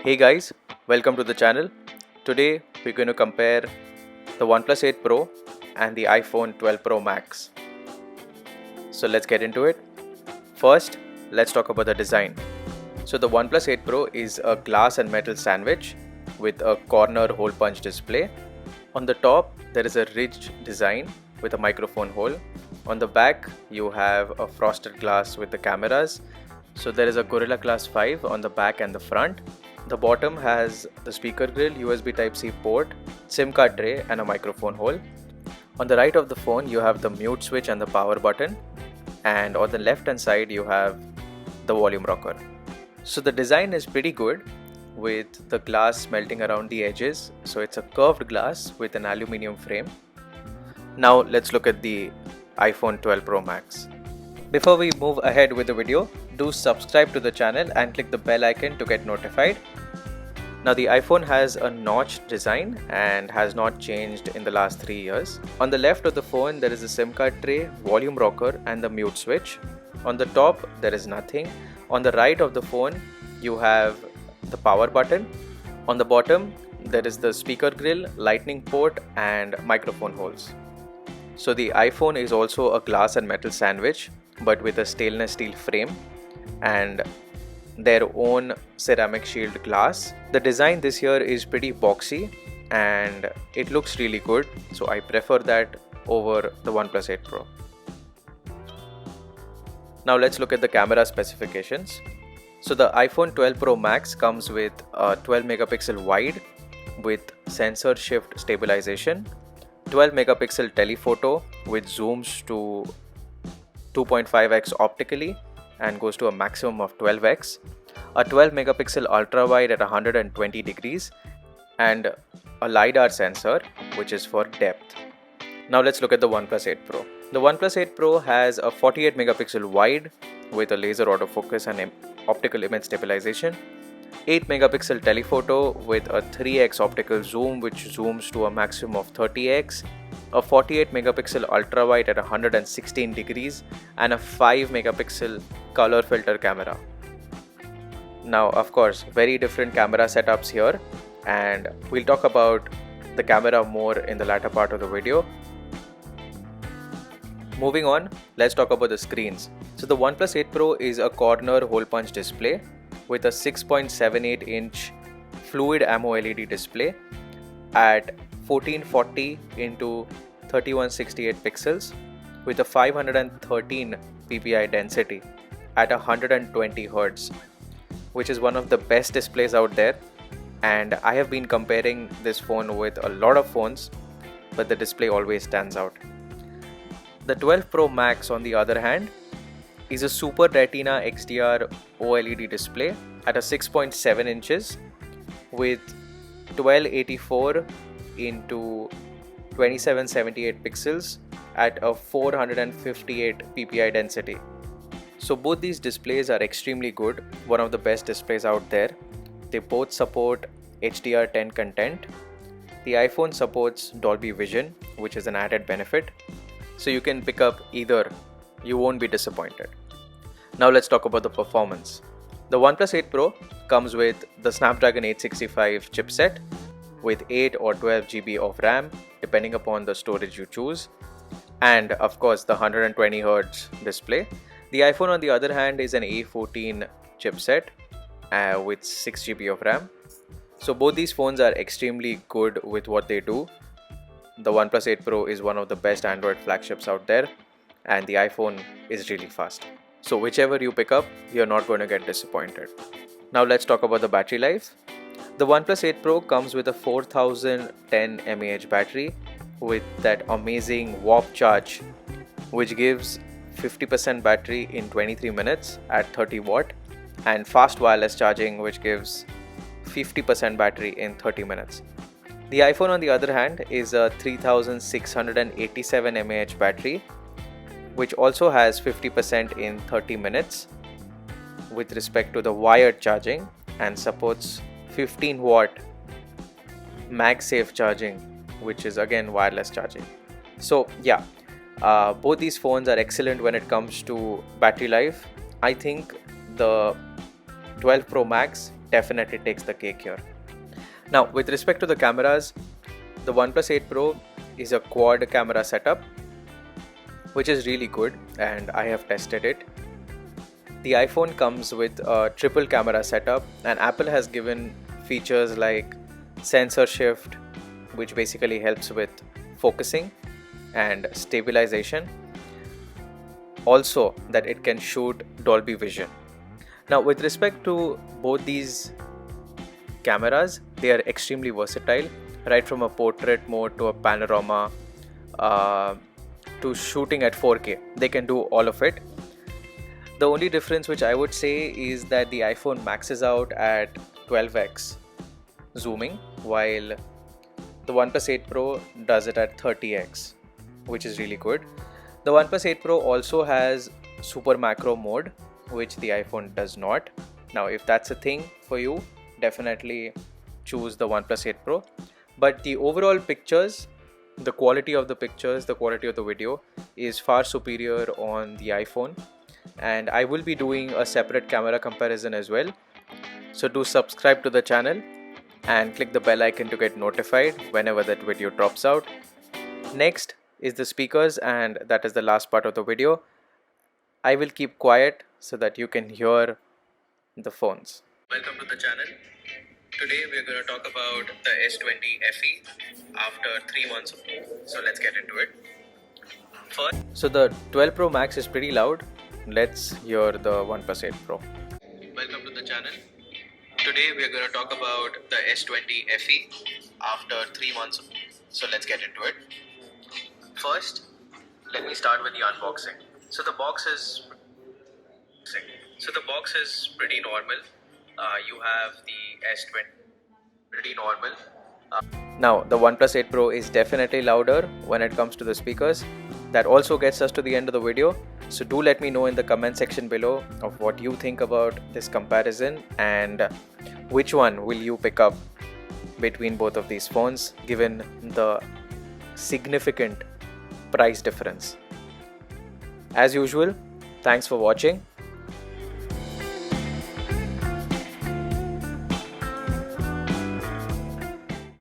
Hey guys, welcome to the channel. Today we're going to compare the OnePlus 8 Pro and the iPhone 12 Pro Max. So let's get into it. First, let's talk about the design. So the OnePlus 8 Pro is a glass and metal sandwich with a corner hole punch display. On the top, there is a ridged design with a microphone hole. On the back, you have a frosted glass with the cameras. So there is a Gorilla Glass 5 on the back and the front. The bottom has the speaker grill, USB Type-C port, SIM card tray and a microphone hole. On the right of the phone, you have the mute switch and the power button. And on the left hand side, you have the volume rocker. So the design is pretty good with the glass melting around the edges. So it's a curved glass with an aluminium frame. Now let's look at the iPhone 12 Pro Max. Before we move ahead with the video, do subscribe to the channel and click the bell icon to get notified. Now the iPhone has a notched design and has not changed in the last 3 years. On the left of the phone there is a SIM card tray, volume rocker and the mute switch. On the top there is nothing. On the right of the phone you have the power button. On the bottom there is the speaker grill, lightning port and microphone holes. So the iPhone is also a glass and metal sandwich but with a stainless steel frame and their own ceramic shield glass. The design this year is pretty boxy and it looks really good, so I prefer that over the OnePlus 8 Pro. Now let's look at the camera specifications. So the iPhone 12 Pro Max comes with a 12 megapixel wide with sensor shift stabilization, 12 megapixel telephoto with zooms to 2.5x optically and goes to a maximum of 12x, a 12 megapixel ultra wide at 120 degrees and a LiDAR sensor which is for depth. Now let's look at the OnePlus 8 Pro. The OnePlus 8 Pro has a 48 megapixel wide with a laser autofocus and optical image stabilization, 8 megapixel telephoto with a 3x optical zoom which zooms to a maximum of 30x, a 48 megapixel ultra wide at 116 degrees and a 5 megapixel color filter camera. Now of course very different camera setups here and we'll talk about the camera more in the latter part of the video. Moving on, let's talk about the screens. So the OnePlus 8 Pro is a corner hole punch display with a 6.78 inch fluid ammo LED display at 1440 into 3168 pixels with a 513 ppi density at 120 Hz, which is one of the best displays out there, and I have been comparing this phone with a lot of phones, but the display always stands out. The 12 Pro Max on the other hand is a Super Retina XDR OLED display at a 6.7 inches with 1284 into 2778 pixels at a 458 ppi density. So both these displays are extremely good, one of the best displays out there. They both support HDR10 content. The iPhone supports Dolby Vision, which is an added benefit. So you can pick up either, you won't be disappointed. Now let's talk about the performance. The OnePlus 8 Pro comes with the Snapdragon 865 chipset with 8 or 12 GB of RAM depending upon the storage you choose, and of course the 120 Hz display. The iPhone on the other hand is an A14 chipset with 6 GB of RAM. So both these phones are extremely good with what they do. The OnePlus 8 Pro is one of the best Android flagships out there and the iPhone is really fast. So whichever you pick up, you're not going to get disappointed. Now let's talk about the battery life. The OnePlus 8 Pro comes with a 4010 mAh battery with that amazing warp charge which gives 50% battery in 23 minutes at 30 watt and fast wireless charging which gives 50% battery in 30 minutes. The iPhone on the other hand is a 3687 mAh battery which also has 50% in 30 minutes with respect to the wired charging and supports 15 watt MagSafe charging which is again wireless charging. So yeah, both these phones are excellent when it comes to battery life. I think the 12 Pro Max definitely takes the cake here. Now, with respect to the cameras, the OnePlus 8 Pro is a quad camera setup, which is really good, and I have tested it. The iPhone comes with a triple camera setup, and Apple has given features like sensor shift, which basically helps with focusing and stabilization. Also, that it can shoot Dolby Vision. Now, with respect to both these cameras, they are extremely versatile, right from a portrait mode to a panorama to shooting at 4K. They can do all of it. The only difference which I would say is that the iPhone maxes out at 12x zooming, while the OnePlus 8 Pro does it at 30x, which is really good. The OnePlus 8 Pro also has super macro mode, which the iPhone does not. Now, if that's a thing for you, definitely choose the OnePlus 8 Pro. But the overall pictures, the quality of the pictures, the quality of the video is far superior on the iPhone. And I will be doing a separate camera comparison as well. So do subscribe to the channel and click the bell icon to get notified whenever that video drops out. Next is the speakers, and that is the last part of the video. I will keep quiet so that you can hear the phones. Welcome to the channel. Today we are going to talk about the S20 FE after 3 months of use. So let's get into it. First, so the 12 Pro Max is pretty loud. Let's hear the OnePlus 8 Pro. Welcome to the channel. Today we are going to talk about the S20 FE after 3 months of use. So let's get into it. First, let me start with the unboxing. So the box is pretty normal. You have the S20 pretty normal. Now the OnePlus 8 Pro is definitely louder when it comes to the speakers. That also gets us to the end of the video. So do let me know in the comment section below of what you think about this comparison and which one will you pick up between both of these phones given the significant price difference. As usual, thanks for watching.